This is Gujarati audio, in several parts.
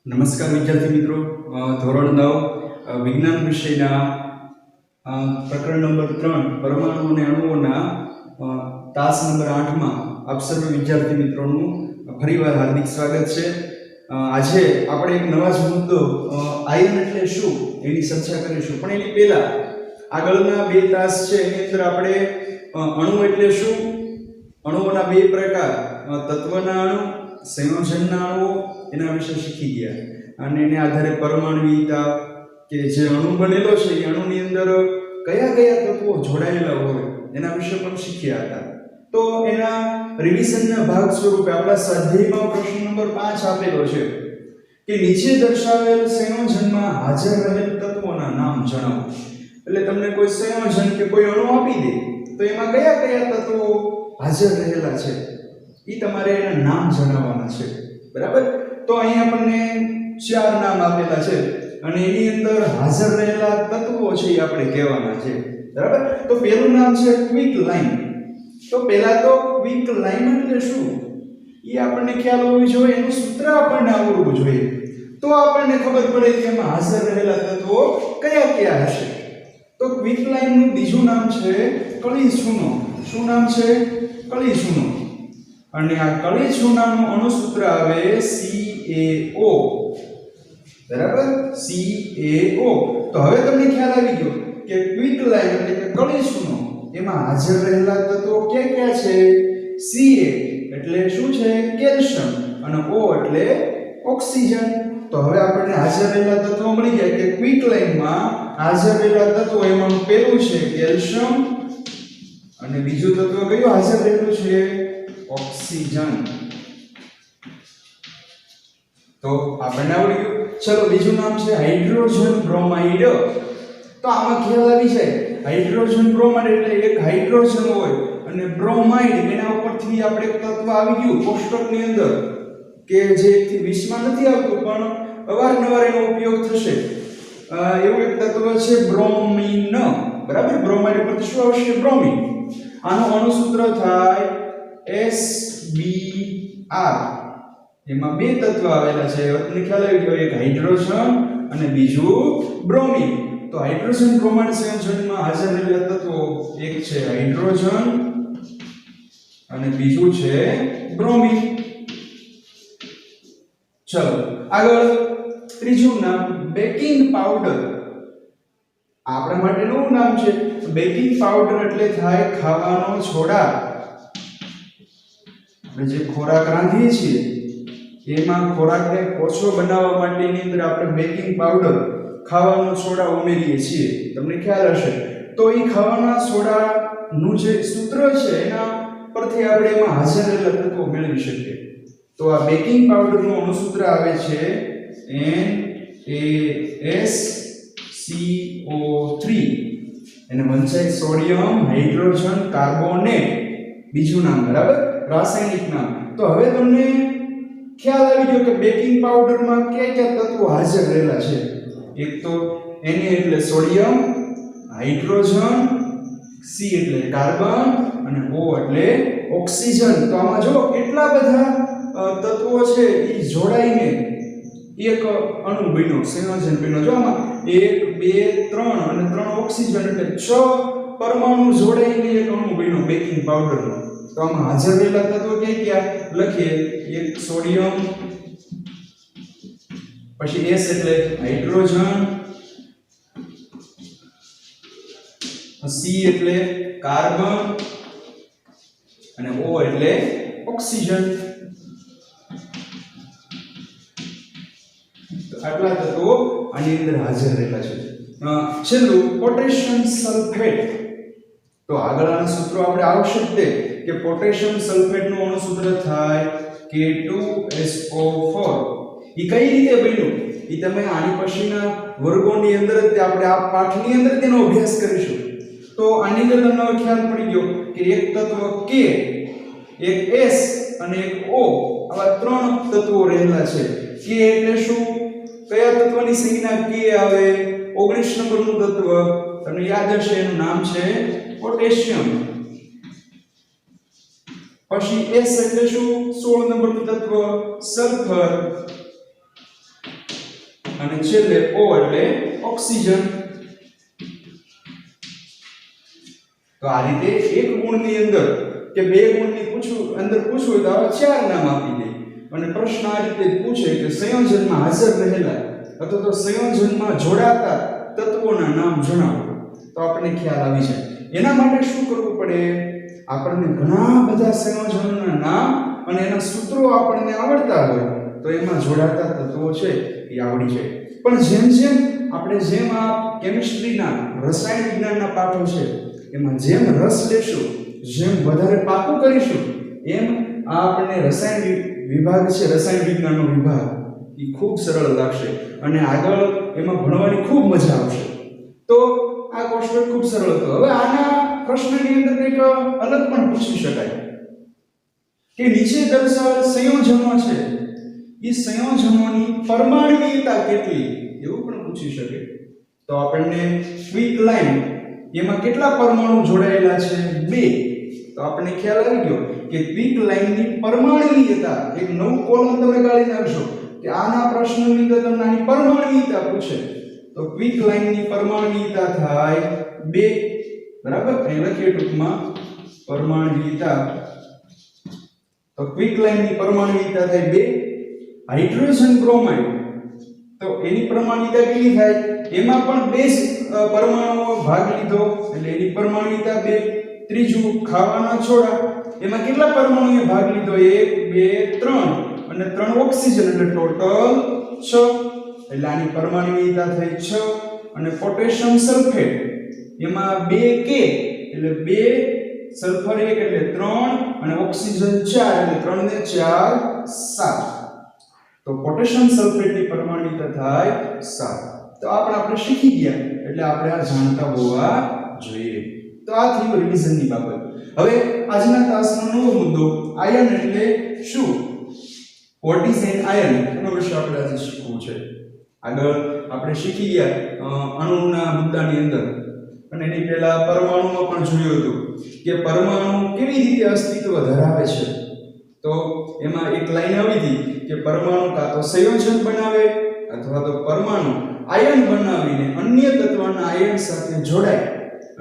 નમસ્કાર વિદ્યાર્થી મિત્રો, ધોરણ 9 વિજ્ઞાન વિષયના પ્રકરણ નંબર 3 પરમાણુ અને અણુઓના તાસ નંબર 8 માં આપ સર્વ વિદ્યાર્થી મિત્રોનું ફરીવાર હાર્દિક સ્વાગત છે. આજે આપણે એક નવા જ મુદ્દો આયન એટલે શું એની ચર્ચા કરીશું, પણ એની પહેલા આગળના બે તાસ છે એની અંદર આપણે અણુ એટલે શું, અણુઓના બે પ્રકાર, તત્વના અણુ, સંયોજનના અણુઓ એના વિશે શીખી ગયા અને એને આધારે પરમાણુવિકતા કે જે અણુ બનેલો છે એ અણુની અંદર કયા કયા તત્વો જોડાયેલા હોય એના વિશે પણ શીખ્યા હતા. તો એના રિવિઝનના ભાગ સ્વરૂપે આપણા સ્વાધ્યાયમાં પ્રશ્ન નંબર 5 આપેલો છે કે નીચે દર્શાવેલ સંયોજનમાં હાજર રહેલ તત્વોના નામ જણાવો. એટલે તમને કોઈ સંયોજન કે કોઈ અણુ આપી દે તો એમાં કયા કયા તત્વો હાજર રહેલા છે એ તમારે એના નામ જણાવવાના છે. બરાબર? તો અહીં આપણને 4 નામ આપેલા છે અને એની અંદર હાજર રહેલા તત્વો છે એ આપણે કહેવાના છે. બરાબર? તો પહેલું નામ છે ક્વિક લાઇન. તો પહેલા તો ક્વિક લાઇન એટલે શું એ આપણને ખ્યાલ હોવો જોઈએ, એનું સૂત્ર આપણને આવડવું જોઈએ, તો આપણને ખબર પડે કે એમાં હાજર રહેલા તત્વો કયા કયા હશે. તો ક્વિક લાઇન નું બીજું નામ છે કળીસૂનો. શું નામ છે? કળીસૂનો. અને આ કળીસૂનાનું અણુસૂત્ર આવે CaO. બરાબર? CaO. તો હવે તમને ખ્યાલ આવી ગયો કે ક્વિક લાઇન એટલે કે કળીસૂનો એમાં હાજર રહેલા તત્વો કયા કયા છે? Ca એટલે શું છે? કેલ્શિયમ, અને O એટલે ઓક્સિજન. તો હવે આપણને હાજર રહેલા તત્વો મળી ગયા કે ક્વિક લાઇનમાં હાજર રહેલા તત્વો એમાંનું પહેલું છે કેલ્શિયમ અને બીજું તત્વ કયું હાજર રહેલું છે? ઓક્સિજન. તો આપણને આવડી ગયું. ચલો બીજું નામ છે હાઇડ્રોજન બ્રોમાઇડ. તો આમાં ખ્યાલ આવી જાય, હાઇડ્રોજન બ્રોમાઇડ એટલે એક હાઇડ્રોજન હોય અને બ્રોમાઇડ એના ઉપરથી આપણે એક તત્વ આવી ગયું કોષ્ટકની અંદર કે જે 1 થી 20 માં નથી આવતું પણ અવારનવાર એનો ઉપયોગ થશે. એવું એક તત્વ છે બ્રોમિન. બરાબર? બ્રોમાઇડ પરથી શું આવશે? બ્રોમિન. આનું અણુસૂત્ર થાય SBr. એમાં બે તત્વ આવેલા છે, તમને ખ્યાલ આવી ગયો, એક હાઇડ્રોજન અને બીજું બ્રોમિન. તો હાઇડ્રોજન બ્રોમાઇડ સંયોજનમાં હાજર રહેલા તત્વો એક છે હાઇડ્રોજન અને બીજું છે બ્રોમિન. ચલો આગળ ત્રીજું નામ બેકિંગ પાવડર. આપણા માટે નવું નામ છે. બેકિંગ પાવડર એટલે થાય ખાવાનો સોડા. આપણે જે ખોરાક રાંધીએ છીએ એમાં ખોરાકને ઓછો બનાવવા માટેની અંદર આપણે બેકિંગ પાવડર, ખાવાનો સોડા ઉમેરીએ છીએ. તમને ખ્યાલ હશે. તો એ ખાવાના સોડાનું જે સૂત્ર છે એના પરથી આપણે એમાં હાજર રહેલા તત્વો મેળવી શકીએ. તો આ બેકિંગ પાવડરનું અણુસૂત્ર આવે છે NaSCO3. એને વંચાય સોડિયમ હાઇડ્રોજન કાર્બોનેટ. બીજું નામ. બરાબર? રાસાયણિક નામ. તો હવે તમને ખ્યાલ આવી ગયો કે બેકિંગ પાવડરમાં કયા કયા તત્વો હાજર રહેલા છે. એક તો Na એટલે સોડિયમ, હાઇડ્રોજન, C એટલે કાર્બન અને O એટલે ઓક્સિજન. તો આમાં જો કેટલા બધા તત્વો છે એ જોડાઈને એક અણુ બન્યો, સંયોજન બન્યો. જો આમાં 1 2 3 અને 3 ઓક્સિજન એટલે 6 પરમાણુ જોડાઈને એક અણુ બન્યો બેકિંગ પાવડરનો. તો આમાં હાજર રહેલા તત્વો કયા કયા લખીએ? એક સોડિયમ, પછી S એટલે હાઇડ્રોજન, C એટલે કાર્બન અને O એટલે ઓક્સિજન. તો આટલા તત્વો આની અંદર હાજર રહેલા છે. છેલ્લું પોટેશિયમ સલ્ફેટ. તો આગળના સૂત્રો આપણે આવશે જ કે પોટેશિયમ સલ્ફેટનું અણુસૂત્ર થાય K2SO4. એ કઈ રીતે બન્યું એ તમે આની પછીના વર્ગોની અંદર જ આપણે આ પાઠની અંદર તેનો અભ્યાસ કરીશું. તો આની અંદર તમને ખ્યાલ પડી ગયો કે એક તત્વ K, એક S અને એક O, આવા 3 તત્વો રહેલા છે. K એટલે શું? કયા તત્વની સંજ્ઞા K આવે? 19 નંબરનું તત્વ. તમને યાદ હશે, એનું નામ છે પોટેશિયમ. પછી S એટલે શું? 16 નંબરનું તત્વ સલ્ફર. અને છેલ્લે O એટલે ઓક્સિજન. તો આ રીતે એક ગુણની અંદર કે બે ગુણની પૂછવું હોય તો આવા ચાર નામ આપી દે અને પ્રશ્ન આ રીતે પૂછે કે સંયોજનમાં હાજર રહેલા અથવા તો સંયોજનમાં જોડાતા તત્વોના નામ જણાવો. તો આપણને ખ્યાલ આવી જાય. એના માટે શું કરવું પડે? આપણને ઘણા બધા સંયોજનોના નામ અને એના સૂત્રો આપણને આવડતા હોય તો એમાં જોડાતા તત્વો છે એ આવડી જાય. પણ જેમ આ કેમિસ્ટ્રીના રસાયણ વિજ્ઞાનના પાઠો છે એમાં જેમ રસ લેશું, જેમ વધારે પાકું કરીશું, એમ આ આપણને રસાયણ વિભાગ છે, રસાયણ વિજ્ઞાનનો વિભાગ, એ ખૂબ સરળ લાગશે અને આગળ એમાં ભણવાની ખૂબ મજા આવશે. તો આ કોષ્ટક ખૂબ સરળ હતો. હવે આના પ્રશ્નની અંદર કંઈક અલગ પણ પૂછી શકાય કે નીચે દર્શાવેલ સંયોજનો છે એ સંયોજનોની પરમાણુયતા કેટલી, એવું પણ પૂછી શકે. તો આપણને ક્વિક લાઈન એમાં કેટલા પરમાણુ જોડાયેલા છે? 2. તો આપણને ખ્યાલ આવી ગયો કે ક્વિક લાઈનની પરમાણુયતા, એક નવું કોલમ તમે કાઢી નાખશો કે આના પ્રશ્નની અંદર તમને આની પરમાણુયતા પૂછે તો ક્વિક લાઈનની પરમાણુયતા થાય 2. બરાબર? અહીં લખીએ ટૂંકમાં પરમાણુયતા. તો ક્વિક લાઈનની પરમાણુયતા થાય 2. હાઇડ્રોજન બ્રોમાઇડ તો એની પરમાણુયતા કેટલી થાય? એમાં પણ 2 પરમાણુઓ ભાગ લીધો એટલે એની પરમાણુયતા 2. ત્રીજું ખાવાના છોડા, એમાં કેટલા પરમાણુઓએ ભાગ લીધો? 1 2 3 અને 3 ઓક્સિજન એટલે ટોટલ 6 એટલે આની પરમાણુયતા થઈ 6. અને પોટેશિયમ સલ્ફેટ એમાં 2K એટલે 2 સલ્ફર 1 એટલે 3 અને ઓક્સિજન 4 એટલે 3 ને 4 7. તો પોટેશિયમ સલ્ફેટની પરમાણુયતા થાય 7. તો આપણે શીખી ગયા એટલે આપણે આ જાણતા હોવા જોઈએ. તો આ થયું રિવિઝનની બાબત. હવે આજના તાસનો નવો મુદ્દો આયન એટલે શું? What is an ion? એનો વિશે આપણે આજે શીખવું છે. આગળ આપણે શીખી ગયા અણુના મુદ્દાની અંદર અને એની પહેલા પરમાણુમાં પણ જોયું હતું કે પરમાણુ કેવી રીતે અસ્તિત્વ ધરાવે છે. તો એમાં એક લાઈન આવી હતી કે પરમાણુ કાં તો સંયોજન બનાવે અથવા તો પરમાણુ આયન બનાવીને અન્ય તત્વના આયન સાથે જોડાય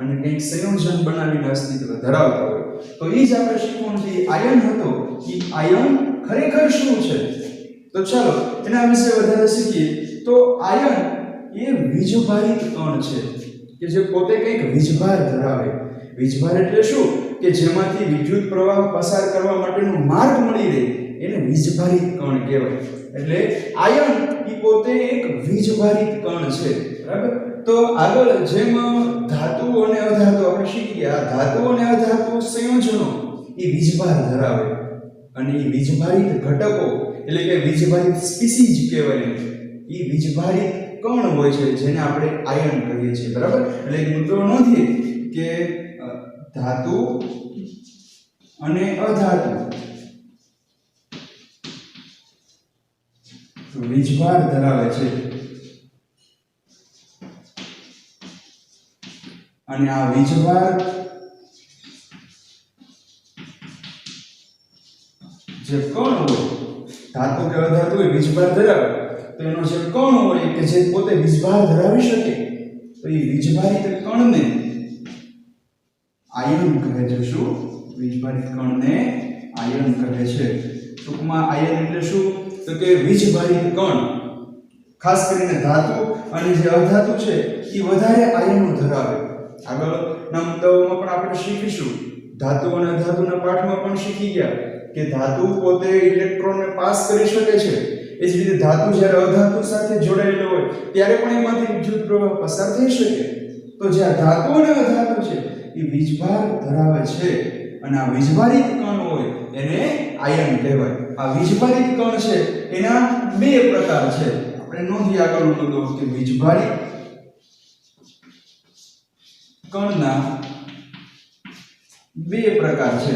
અને કંઈક સંયોજન બનાવીને અસ્તિત્વ ધરાવતા હોય. તો એ જ આપણે શીખવાનું છે. આયન હતો એ આયન ખરેખર શું છે? તો ચાલો એના વિશે વધારે શીખીએ. તો આયન એ વીજભારિત કણ છે કે જે પોતે કંઈક વીજભાર ધરાવે. વીજભાર એટલે શું? કે જેમાંથી વિદ્યુત પ્રવાહ પસાર કરવા માટેનો માર્ગ મળી રહે એને વીજભારિત કણ કહેવાય. એટલે આયન એ પોતે એક વીજભારિત કણ છે. બરાબર? તો આગળ જેમ ધાતુ અને અધાતુ આપણે શીખી ગયા, ધાતુ અને અધાતુ સંયોજનો એ વીજભાર ધરાવે અને એ વીજભારિત ઘટકો એટલે કે વીજભારિત સ્પીસીઝ કહેવાય. એ વીજભારિત કણ હોય છે જેને આપણે આયન કહીએ છીએ. બરાબર? એટલે મિત્રો નોંધીએ કે ધાતુ અને અધાતુ વીજભાર ધરાવે છે અને આ વીજભાર જે કણ હોય, ધાતુ કે અધાતુ એ વીજભાર ધરાવે તો એનો જે કણ હોય કે જે પોતે વીજભાર ધરાવી શકે તો એ વીજભારિત કણને આયન કહે છે. શું? વીજભારિત કણને આયન કહે છે. ટૂંકમાં આયન એટલે શું? તો કે વીજભારિત કણ. ખાસ કરીને ધાતુ અને જે અધાતુ છે એ વધારે આયનો ધરાવે. આગળના મુદ્દાઓમાં પણ આપણે શીખીશું. ધાતુ અને અધાતુના પાઠમાં પણ શીખી ગયા કે ધાતુ પોતે ઇલેક્ટ્રોનને પાસ કરી શકે છે. એ જ રીતે ધાતુ જ્યારે અધાતુ સાથે જોડાયેલો હોય ત્યારે પણ એમાંથી વિદ્યુત પ્રવાહ પસાર થઈ શકે. તો જે આ ધાતુ અને અધાતુ છે એ વીજભાર ધરાવે છે અને આ વીજભારિત કણ હોય એને આયન કહેવાય. આ વીજભારિત કણ છે એના 2 પ્રકાર છે. આપણે નોંધીએ આગળનો મુદ્દો કે વીજભારિત કણના 2 પ્રકાર છે.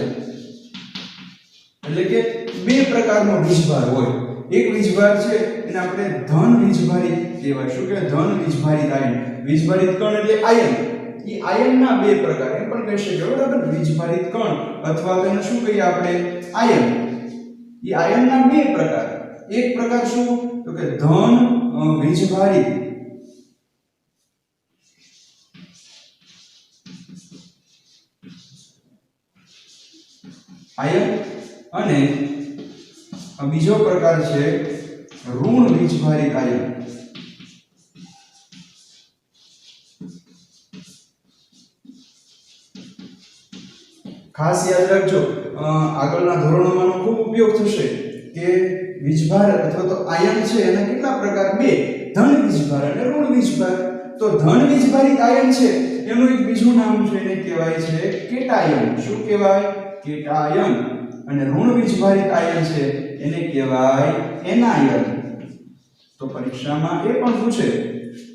એટલે કે 2 પ્રકારનો વીજભાર હોય. એક વીજભાર છે એને આપણે ધન વીજભારિત કહેવાય. શું કહેવાય? ધન વીજભારિત આયન. વીજભારિત કણ એટલે આયન. એ આયનના 2 પ્રકાર એમ પણ કહી શકીએ. બરાબર? વીજભારિત કણ અથવા તો એને શું કહીએ આપણે? આયન. એ આયનના 2 પ્રકાર. એક પ્રકાર શું? તો કે ધન વીજભારિત આયન અને બીજો પ્રકાર છે ઋણ વીજભારિત આયન. ખાસ યાદ રાખજો, આગળના ધોરણોમાં ખૂબ ઉપયોગ થશે કે વીજભાર અથવા તો આયન છે એના કેટલા પ્રકાર? બે, ધન વીજભાર અને ઋણ વીજભાર. તો ધન વીજભારિત આયન છે એનું એક બીજું નામ છે, એને કહેવાય છે કેટાયન. શું કહેવાય? કેટાયન. અને ઋણ વીજભારિત આયન છે એને કહેવાય એનાયન. તો પરીક્ષામાં એ પણ પૂછે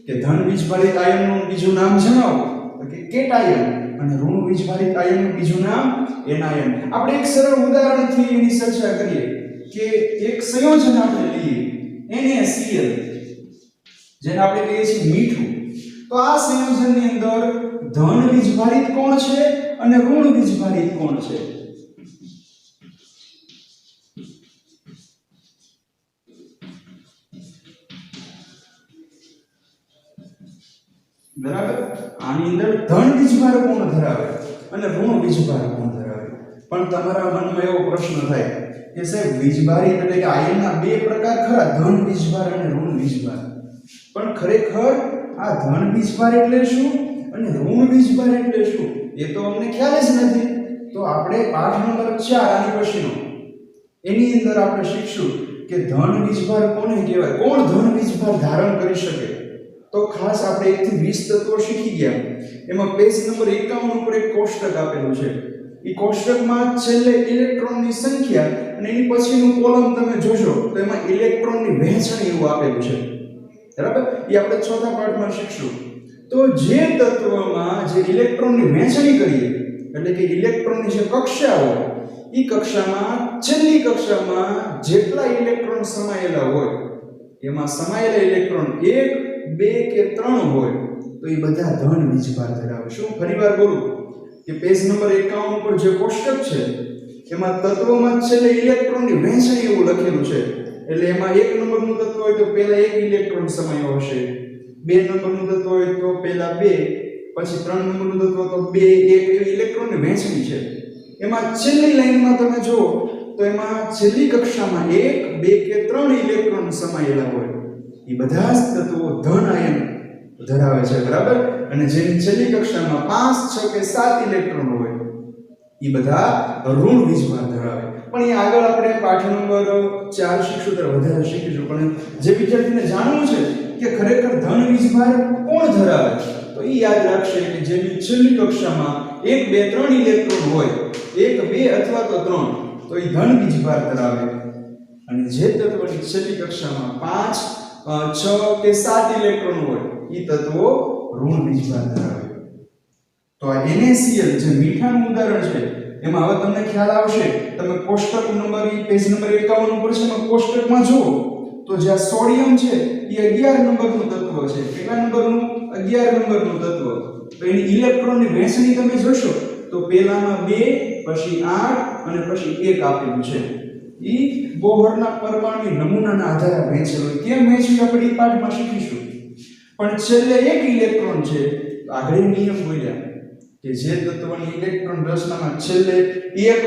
કે ધન વીજભારિત આયનનું બીજું નામ જણાવો, તો કે કેટાયન, અને ઋણ વીજભારિત આયનનું બીજું નામ એનાયન. આપણે એક સરળ ઉદાહરણથી એની ચર્ચા કરીએ કે એક સંયોજન આપણે લઈએ NaCl, જેને આપણે કહીએ છીએ મીઠું. તો આ સંયોજનની અંદર ધન વીજભારિત કોણ છે અને ઋણ વીજભારિત કોણ છે? બરાબર. આની અંદર ધન વીજભાર કોણ ધરાવે અને ઋણ વીજભાર કોણ ધરાવે? પણ તમારા મનમાં એવો પ્રશ્ન થાય કે સાહેબ વીજભારિત એટલે કે આયનના બે પ્રકાર ખરા, ધન વીજભાર અને ઋણ વીજભાર. પણ ખરેખર આ ધન વીજભાર એટલે શું અને ઋણ વીજભાર એટલે શું એ તો અમને ખ્યાલ જ નથી. તો આપણે પાઠ નંબર 4 આની પછીનો એની અંદર આપણે શીખશું કે ધન વીજભાર કોને કહેવાય, કોણ ધન વીજભાર ધારણ કરી શકે. તો ખાસ આપણે 1 થી 20 તત્વો શીખી ગયા. એમાં પેજ નંબર 51 ઉપર એક કોષ્ટક આપેલું છે. એ કોષ્ટકમાં છેલ્લે ઇલેક્ટ્રોનની સંખ્યા અને એની પછીનું કોલમ તમે જોશો તો એમાં ઇલેક્ટ્રોનની વહેંચણી એવું આપેલું છે. બરાબર. એ આપણે ચોથા પાઠમાં શીખશું. તો જે તત્વમાં જે ઇલેક્ટ્રોનની વહેંચણી કરીએ એટલે કે ઇલેક્ટ્રોનની જે કક્ષા હોય એ કક્ષામાં છેલ્લી કક્ષામાં જેટલા ઇલેક્ટ્રોન સમાયેલા હોય એમાં સમાયેલા ઇલેક્ટ્રોન 1, 2 કે 3 હોય તો એ બધા ધન વીજભાર ધરાવે. શું? ફરીવાર બોલું કે પેજ નંબર 51 ઉપર જે કોષ્ટક છે એમાં તત્વોમાં છેલ્લે ઇલેક્ટ્રોનની વહેંચણી એવું લખેલું છે. એટલે એમાં 1 નંબરનું તત્વ હોય તો પહેલા 1 ઇલેક્ટ્રોન સમાયો હશે, 2 નંબરનું તત્વ હોય તો પહેલા 2, પછી 3 નંબરનું તત્વ તો 2, 1 એવી ઇલેક્ટ્રોનની વહેંચણી છે. એમાં છેલ્લી લાઈનમાં તમે જુઓ તો એમાં છેલ્લી કક્ષામાં 1, 2 કે 3 ઇલેક્ટ્રોન સમાયેલા હોય એ બધા જ તત્વો ધન આયન ધરાવે છે. બરાબર. અને જેની છેલ્લી કક્ષામાં 5, 6 કે 7 ઇલેક્ટ્રોન હોય એ બધા ઋણ વીજભાર ધરાવે. પણ એ આગળ આપણે પાઠ નંબર 4 શીખશું ત્યારે વધારે શીખીશું. પણ જે વિદ્યાર્થીને જાણવું છે કે ખરેખર ધન વીજભાર કોણ ધરાવે તો એ યાદ રાખશે કે જેની છેલ્લી કક્ષામાં 1, 2, 3 ઇલેક્ટ્રોન હોય, 1, 2 અથવા તો 3, તો એ ધન વીજભાર ધરાવે. અને જે તત્વની છેલ્લી કક્ષામાં 5, 6 કે 7 ઇલેક્ટ્રોન હોય એ તત્વો ઋણ વીજભાર ધરાવે. તો આ NaCl જે મીઠાનું ઉદાહરણ છે એમાં હવે તમને ખ્યાલ આવશે. તમે કોષ્ટક નંબર પેજ નંબર 51 ઉપર છે એમાં કોષ્ટકમાં જુઓ તો જે આ સોડિયમ છે એ 11 નંબરનું તત્વ છે. કેટલા નંબરનું? 11 નંબરનું તત્વ. તો એની ઇલેક્ટ્રોનની વહેંચણી તમે જોશો તો પહેલામાં 2, પછી 8 અને પછી 1 આપેલું છે. ઈ બોહરના પરમાણુ નમૂનાના આધારે વહેંચેલું. કેમ વહેંચ્યું આપણે પાઠમાં શીખીશું. પણ છેલ્લે 1 ઇલેક્ટ્રોન છે તો આગળ નિયમ બોલ્યા કે જે તત્વની ઇલેક્ટ્રોન રચનામાં છેલ્લે 1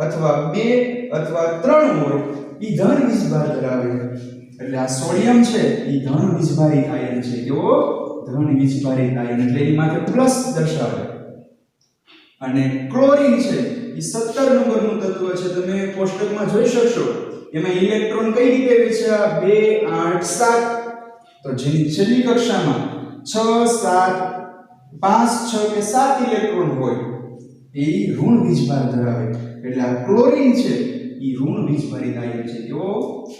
અથવા 2 અથવા 3 હોય ઈ ધન વીજભાર ધરાવે. એટલે આ સોડિયમ છે ઈ ધન વીજભારિત આયન છે. કેવો? ધન વીજભારિત આયન. એટલે એની માથે પ્લસ દર્શાવે. અને ક્લોરીન છે એ 17 નંબરનું તત્વ છે. તમે કોષ્ટકમાં જોઈ શકશો. એમાં ઇલેક્ટ્રોન કઈ રીતે વેચ્યા? 2, 8, 7. તો જેની છેલ્લી કક્ષામાં 6, 7, 5, 6 કે 7 ઇલેક્ટ્રોન હોય એ ઋણ વીજભાર ધરાવે. એટલે આ ક્લોરીન છે એ ઋણ વીજભારિત આયન છે. કેવો?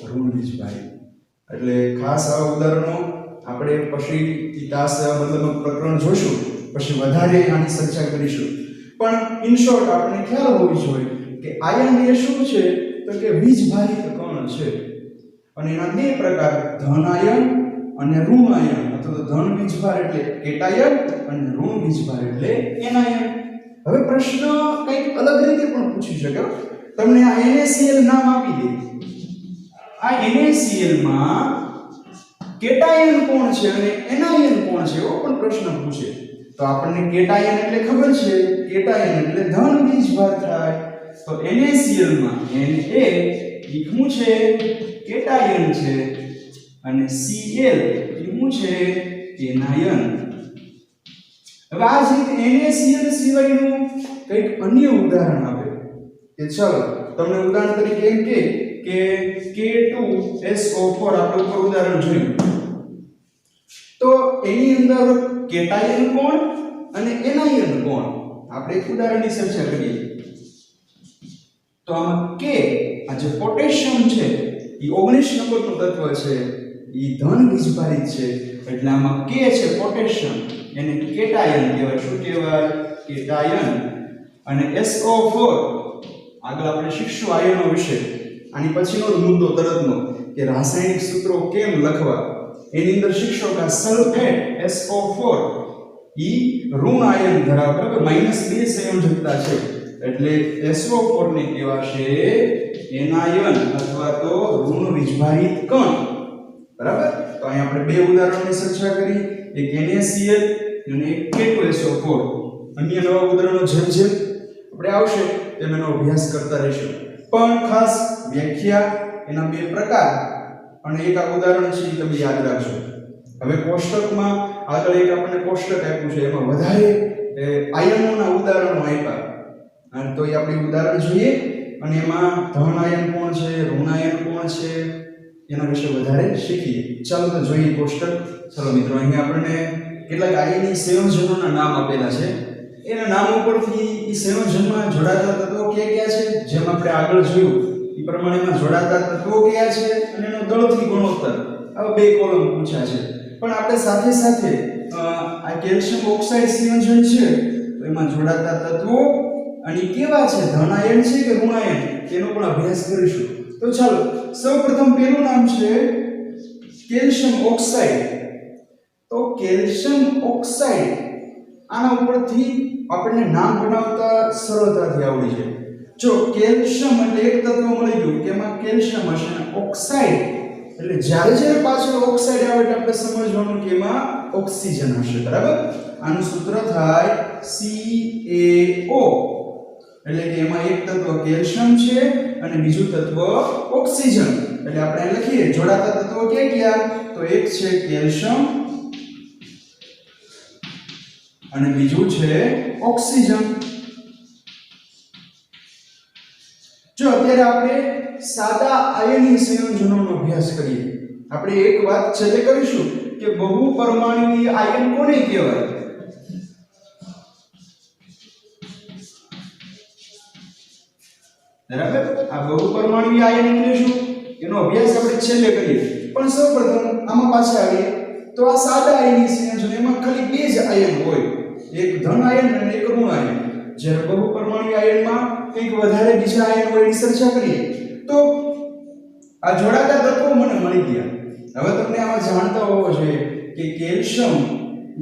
ઋણ વીજભારિત. એટલે ખાસ આ ઉદાહરણો આપણે પછી ઇતિહાસ મતલબ પ્રકરણ જોશું, પછી વધારે આની ચર્ચા કરીશું. પણ ઇન શોર્ટ આપણે ખ્યાલ હોવી જોઈએ કે આયન એ શું છે તો કે વીજભારિત કણ છે. અને એના બે પ્રકાર, ધન આયન અને ઋણ આયન. અથવા ધન વીજભાર એટલે કેટાયન અને ઋણ વીજભાર એટલે એનાયન. હવે પ્રશ્ન કંઈક અલગ રીતે પણ પૂછી શકે. તમને આ NaCl નામ આપી દે. આ NaCl માં કેટાયન કોણ છે અને એનાયન કોણ છે એવો પણ પ્રશ્ન પૂછે તો આપણને કેટાયન એટલે ખબર છે કેટાયન એટલે ધન વીજભાર થાય તો NaCl માં Na એ શું છે કેટાયન છે અને Cl એ શું છે એનાયન હવે આ જે NaCl સિવાયનું કંઈક અન્ય ઉદાહરણ આપે કે ચાલો તમને ઉદાહરણ તરીકે એમ કે K2SO4 આપણે ઉપર ઉદાહરણ જોયું તો એની અંદર કેટાયન કોણ અને એનાયન કોણ આપણે એક ઉદાહરણની ચર્ચા કરીએ તો આમાં K આ જે પોટેશિયમ છે એ 19 નંબરનું તત્વ છે એ ધન વીજભારિત છે એટલે આમાં K છે પોટેશિયમ એને કેટાયન કહેવાય શું કહેવાય કેટાયન અને SO4 આગળ આપણે શીખશું આયનો વિશે આની પછીનો મુદ્દો તરતનો કે રાસાયણિક સૂત્રો કેમ લખવા એની અંદર શીખશો કે સલ્ફેટ SO4 ઈ ઋણ આયન ધરાવે બરાબર -2 સંયોજકતા છે એટલે SO4 ને કહેવાશે એનાયન અથવા તો ઋણ વીજભારિત કણ બરાબર તો અહીં આપણે બે ઉદાહરણોની ચર્ચા કરી એક NaCl અને એક K2SO4 અન્ય નવા ઉદાહરણો જેમ જેમ આપણે આવશે તેમ એનો અભ્યાસ કરતા રહીશું પણ ખાસ વ્યાખ્યા એના બે પ્રકાર અને એક આ ઉદાહરણ છે એ તમે યાદ રાખજો હવે કોષ્ટકમાં આગળ એક આપણને કોષ્ટક આપ્યું છે એમાં વધારે આયનોના ઉદાહરણો આપ્યા અને તો એ આપણે ઉદાહરણ જોઈએ અને એમાં ધન આયન કોણ છે ઋણ આયન કોણ છે એના વિશે વધારે શીખીએ ચાલો તો જોઈએ કોષ્ટક ચાલો મિત્રો અહીંયા આપણને કેટલાક આયનીય સંયોજનોના નામ આપેલા છે એના નામ ઉપરથી એ સંયોજનમાં જોડાતા તત્વો કયા છે જેમ આપણે આગળ જોયું એ પ્રમાણેમાં જોડાતા તત્વો કયા છે અને એનો દળથી ગુણોત્તર આવા બે કોલમ પૂછ્યા છે પણ આપણે સાથે સાથે આ કેલ્શિયમ ઓક્સાઇડ સંયોજન છે તો એમાં જોડાતા તત્વો અને કેવા છે ધન આયન છે કે ઋણ આયન તેનો પણ અભ્યાસ કરીશું તો ચાલો સૌપ્રથમ પહેલું નામ છે કેલ્શિયમ ઓક્સાઇડ તો કેલ્શિયમ ઓક્સાઇડ આના ઉપરથી આપણને નામ બનાવતા સરળતાથી આવડી જાય જો કેલ્શિયમ એટલે એક તત્વ મળી ગયું કે એમાં કેલ્શિયમ હશે અને ઓક્સાઇડ એટલે જ્યારે પાછળ ઓક્સાઇડ આવે એટલે આપણે સમજવાનું કે એમાં ઓક્સિજન હશે બરાબર આનું સૂત્ર થાય CaO એટલે કે એમાં એક તત્વ કેલ્શિયમ છે અને બીજું તત્વ ઓક્સિજન એટલે આપણે લખીએ જોડાતા તત્વો કયા તો એક છે કેલ્શિયમ અને બીજું છે ઓક્સિજન જો અત્યારે આપણે સાદા આયનીય સંયોજનોનો અભ્યાસ કરીએ આપણે એક વાત છેલ્લે કરીશું કે બહુપરમાણુય આયન કોને કહેવાય બરાબર આ બહુપરમાણુય આયન એટલે શું એનો અભ્યાસ આપણે છેલ્લે કરીએ પણ સૌપ્રથમ આમાં પાછા આવીએ તો આ સાદા આયનીય સંયોજન એમાં ખાલી બે જ આયન હોય એક ધન આયન અને એક ઋણ આયન જ્યારે બહુપરમાણુય આયનમાં કંઈક વધારે બીજા આયન હોય એની ચર્ચા કરીએ તો આ જોડાતા તત્વો મને મળી ગયા હવે તમને આમાં જાણતા હોવો જોઈએ કે કેલ્શિયમ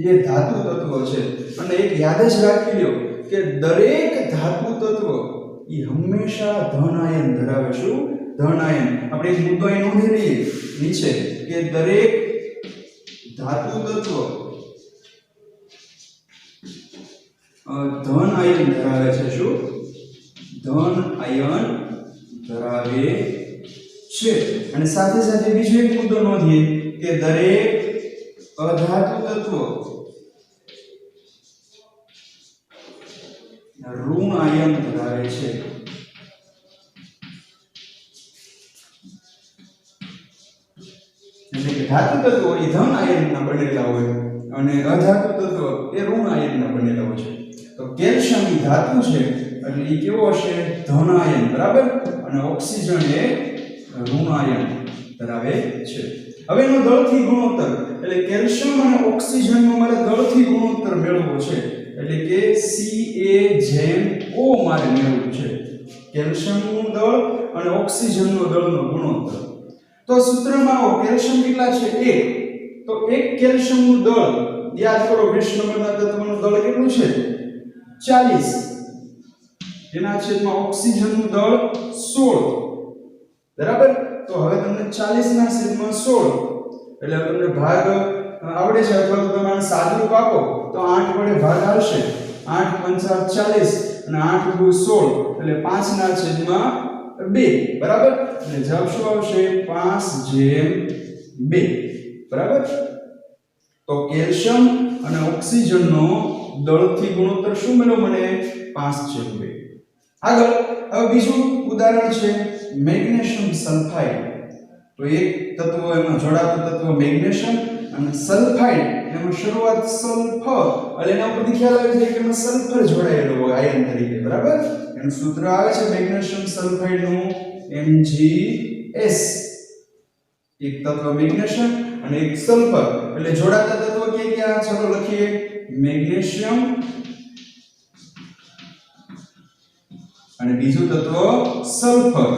એ ધાતુ તત્વ છે અને એક યાદ જ રાખી લ્યો કે દરેક ધાતુ તત્વ એ હંમેશા ધન આયન ધરાવે શું ધન આયન આપણે એક મુદ્દો અહીં નોંધી લઈએ નીચે કે દરેક ધાતુ તત્વ ધન આયન ધરાવે છે શું ધન આયન ધરાવે છે અને સાથે સાથે બીજો એક મુદ્દો નોંધીએ કે દરેક અધાતુ તત્વ ઋણ આયન ધરાવે છે એટલે કે ધાતુ તત્વો એ ધન આયનના બનેલા હોય અને અધાતુ તત્વ એ ઋણ આયનના બનેલા હોય છે તો કેલ્શિયમ એ ધાતુ છે એટલે એ કેવો હશે ધન આયન બરાબર અને ઓક્સિજન એ ઋણ આયન ધરાવે છે હવે એનો દળથી ગુણોત્તર એટલે કેલ્શિયમ અને ઓક્સિજનનો મારે દળથી ગુણોત્તર મેળવવો છે એટલે કે Ca/O મારે મેળવવું છે કેલ્શિયમનું દળ અને ઓક્સિજનનો દળનો ગુણોત્તર તો સૂત્રમાં કેલ્શિયમ કેટલા છે 1 તો 1 કેલ્શિયમનું દળ યાદ કરો 20 નંબરના તત્વનું દળ કેટલું છે 40 એના છેદમાં ઓક્સિજનનું દળ 16 બરાબર તો હવે તમને 40 ના છેદમાં 16 એટલે તમને ભાગ આવડે છે અથવા તો તમે આને સાદુરૂપ આપો તો 8 વડે ભાગ આવશે 8 પંચા 40 અને 8 દુ 16 એટલે 5 ના છેદમાં 2 બરાબર એટલે જવાબ શું આવશે 5/2 બરાબર તો કેલ્શિયમ અને ઓક્સિજનનો દળથી ગુણોત્તર શું મળ્યો મને 5/2 આગળ હવે બીજું ઉદાહરણ છે મેગ્નેશિયમ સલ્ફાઇડ તો એક તત્વ એમાં જોડાતું તત્વ મેગ્નેશિયમ અને સલ્ફાઇડ એમાં શરૂઆત સલ્ફર એટલે એના ઉપરથી ખ્યાલ આવે છે કે એમાં સલ્ફર જોડાયેલો હોય આયન તરીકે બરાબર એનું સૂત્ર આવે છે મેગ્નેશિયમ સલ્ફાઇડ નું MgS એક તત્વ મેગ્નેશિયમ અને એક સલ્ફર એટલે જોડાતા તત્વ ક્યાં ચાલો લખીએ મેગ્નેશિયમ અને બીજું તત્વ સલ્ફર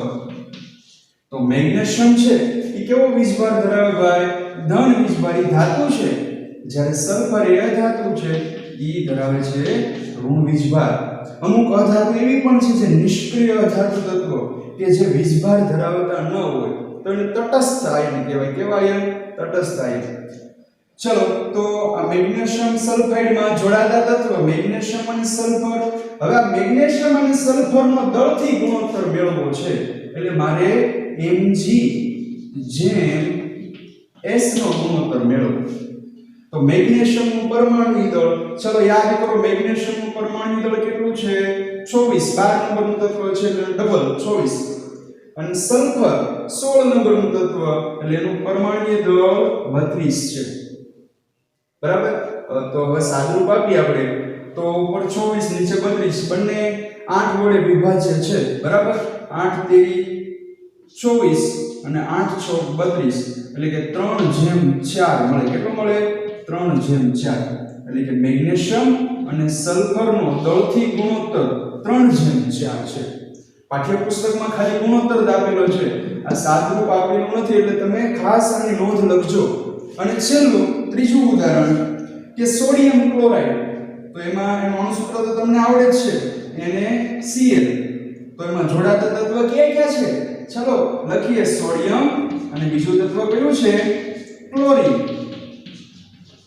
તો મેગ્નેશિયમ છે એ કેવો વીજભાર ધરાવે ભાઈ ધન વીજભારી ધાતુ છે જ્યારે સલ્ફર એ અધાતુ છે એ ધરાવે છે ઋણ વીજભાર અમુક અધાતુ એવી પણ છે જે નિષ્ક્રિય અધાતુ તત્વ કે જે વીજભાર ધરાવતા ન હોય તો એને તટસ્થ આયન કહેવાય કેવા આયન તટસ્થ આયન ચલો તો આ મેગ્નેશિયમ સલ્ફાઇડમાં જોડાતા તત્વ મેગ્નેશિયમ અને સલ્ફર હવે આ મેગ્નેશિયમ અને સલ્ફરનો દળથી ગુણોત્તર મેળવવો છે એટલે મારે Mg જેમ S નો ગુણોત્તર મેળવવો તો મેગ્નેશિયમનું પરમાણુ દળ ચલો યાદ કરો મેગ્નેશિયમનું પરમાણુ દળ કેટલું છે 24 12 નંબરનું તત્વ છે એટલે ડબલ 24 અને સલ્ફર 16 નંબરનું તત્વ એટલે એનું પરમાણુ દળ 32 છે બરાબર તો હવે સાદુરૂપ આપીએ આપણે તો ઉપર 24 નીચે 32 બંને 8 વડે વિભાજ્ય છે બરાબર 8 તેરી 24 અને 8 છોક 32 એટલે કે 3/4 મળે કેટલો મળે 3/4 એટલે કે મેગ્નેશિયમ અને સલ્ફરનો દળથી ગુણોત્તર 3/4 છે પાઠ્યપુસ્તકમાં ખાલી ગુણોત્તર જ આપેલો છે આ સાદુરૂપ આપેલું નથી એટલે તમે ખાસ આની નોંધ લખજો અને છેલ્લું ત્રીજું ઉદાહરણ કે સોડિયમ ક્લોરાઇડ તો એમાં એનું અણુસૂત્ર તો તમને આવડે જ છે એને Cl તો એમાં જોડાતા તત્વ ક્યાં છે ચલો લખીએ સોડિયમ અને બીજું તત્વ કયું છે ક્લોરીન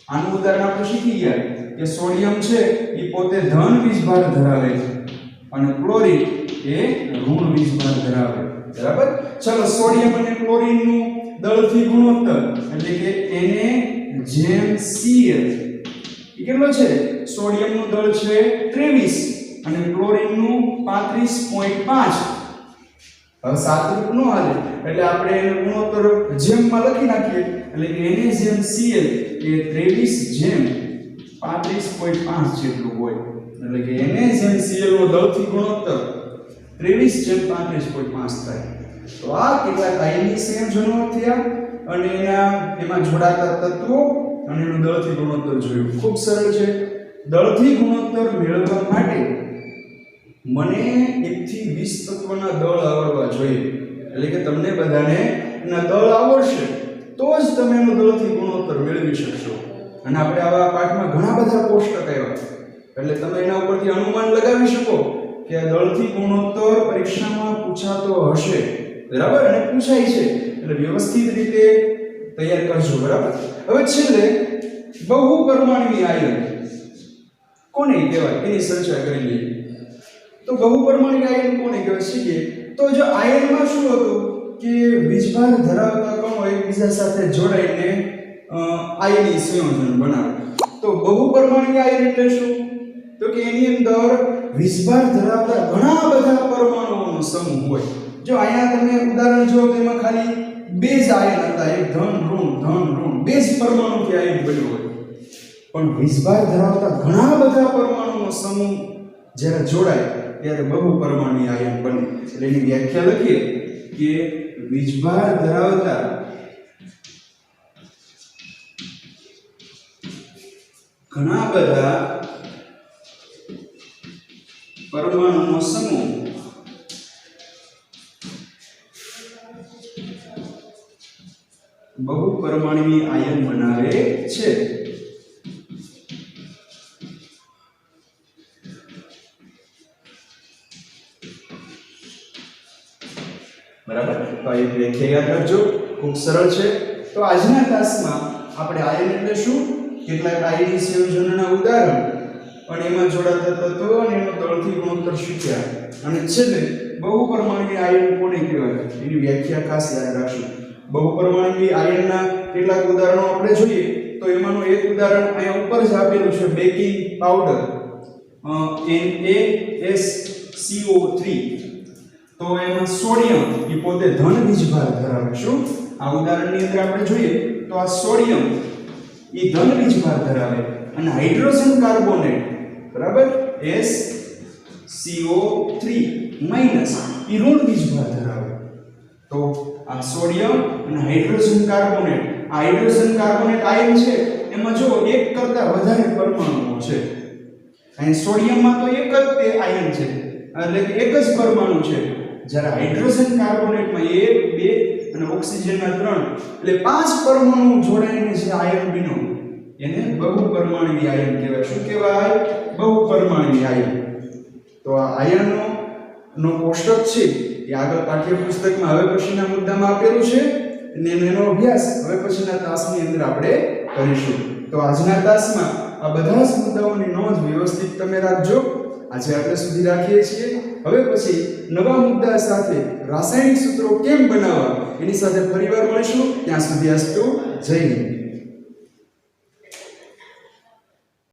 આનું ઉદાહરણ આપણે શીખી ગયા કે સોડિયમ છે એ પોતે ધન વીજભાર ધરાવે છે અને ક્લોરીન એ ઋણ વીજભાર ધરાવે બરાબર ચલો સોડિયમ અને ક્લોરીનનું દળથી ગુણોત્તર એટલે કે Na જેમ Cl એ કેટલો છે સોડિયમનું દળ છે 23 અને ક્લોરીનનું 35.5 હવે સાદુરૂપ નો હાલે એટલે આપણે એનો ગુણોત્તર જેમમાં લખી નાખીએ એટલે કે Na જેમ Cl એ 23 જેમ 35.5 જેટલું હોય એટલે કે Na જેમ Cl નો દળથી ગુણોત્તર 23 જેમ 35.5 થાય તો આ કેટલાક આયનીય સંયોજનો થયા અને એમાં જોડાતા તત્વો અને એનું દળથી ગુણોત્તર જોયું ખૂબ સરળ છે દળથી ગુણોત્તર મેળવવા માટે મને 1 થી 20 તત્વના દળ આવડવા જોઈએ એટલે કે તમને બધાને એના દળ આવડશે તો જ તમે એનું દળથી ગુણોત્તર મેળવી શકશો અને આપણે આવા પાઠમાં ઘણા બધા કોષ્ટક આવ્યા એટલે તમે એના ઉપરથી અનુમાન લગાવી શકો કે આ દળથી ગુણોત્તર પરીક્ષામાં પૂછાતો હશે બરાબર અને પૂછાય છે એટલે વ્યવસ્થિત રીતે તૈયાર કરજો બરાબર હવે છેલ્લે બહુપરમાણુય આયન કોને કહેવાય એની ચર્ચા કરી લઈએ તો બહુપરમાણુય આયન કોને કહેવાય શીખીએ તો જો આયનમાં શું હતું કે વીજભાર ધરાવતા કણો એકબીજા સાથે જોડાઈને આયનીય સંયોજન બનાવે તો બહુપરમાણુય આયન એટલે શું તો કે એની અંદર વીજભાર ધરાવતા ઘણા બધા પરમાણુઓનો સમૂહ હોય જો અહીંયા તમે ઉદાહરણ જો તો એમાં ખાલી બે જ આયન હતા એક ધન ઋણ બે જ પરમાણુથી આયન બન્યું હોય પણ વીજભાર ધરાવતા ઘણા બધા પરમાણુનો સમૂહ જ્યારે જોડાય ત્યારે બહુપરમાણુય આયન બને એટલે એની વ્યાખ્યા લખીએ કે વીજભાર ધરાવતા ઘણા બધા પરમાણુનો સમૂહ બહુપરમાણુય આયન બનાવે છે બરાબર તો આ વ્યાખ્યા યાદ રાખજો ખૂબ સરળ છે તો આજના ક્લાસમાં આપણે આયન એટલે શું, કેટલાક આયનીય સંયોજનોના ઉદાહરણ અને એમાં જોડાતા તત્વો અને એનો દળથી ગુણોત્તર શીખ્યા, અને છેલ્લે બહુપરમાણુય આયન કોને કહેવાય એની વ્યાખ્યા ખાસ યાદ રાખશું. બહુપરમાણુય આયનના કેટલાક ઉદાહરણો આપણે જોઈએ તો એમાંનું એક ઉદાહરણ અહીંયા ઉપર જ આપેલું છે, બેકિંગ પાવડર NaSCO3. તો એમાં સોડિયમ એ પોતે ધન વીજભાર ધરાવે. શું આ ઉદાહરણની અંદર આપણે જોઈએ તો આ સોડિયમ એ ધન વીજભાર ધરાવે અને હાઇડ્રોજન કાર્બોનેટ બરાબર SCO3 માઈનસ એ ઋણ વીજભાર ધરાવે. તો આ સોડિયમ અને હાઇડ્રોજન કાર્બોનેટ, આ હાઇડ્રોજન કાર્બોનેટ આયન છે એમાં જો એક કરતા વધારે પરમાણુઓ છે. અહીં સોડિયમમાં તો એક જ તે આયન છે એટલે કે એક જ પરમાણુ છે, જ્યારે હાઇડ્રોજન કાર્બોનેટમાં 1 2 અને ઓક્સિજનના 3 એટલે 5 પરમાણુ જોડાઈને જે આયન બન્યો એને બહુપરમાણુય આયન કહેવાય. શું કહેવાય? બહુપરમાણુય આયન. તો આ આયનો નો કોષ્ટક છે એ આગળ પાઠ્યપુસ્તકમાં હવે પછીના મુદ્દામાં આપેલું છે અને એનો અભ્યાસ હવે પછીના તાસની અંદર આપણે કરીશું. તો આજના તાસમાં આ બધા જ મુદ્દાઓની નોંધ વ્યવસ્થિત તમે રાખજો. આજે આપણે સુધી રાખીએ છીએ. હવે પછી નવા મુદ્દા સાથે રાસાયણિક સૂત્રો કેમ બનાવવા એની સાથે ફરીવાર મળીશું. ત્યાં સુધી અસ્તુ. જય હિન્દ.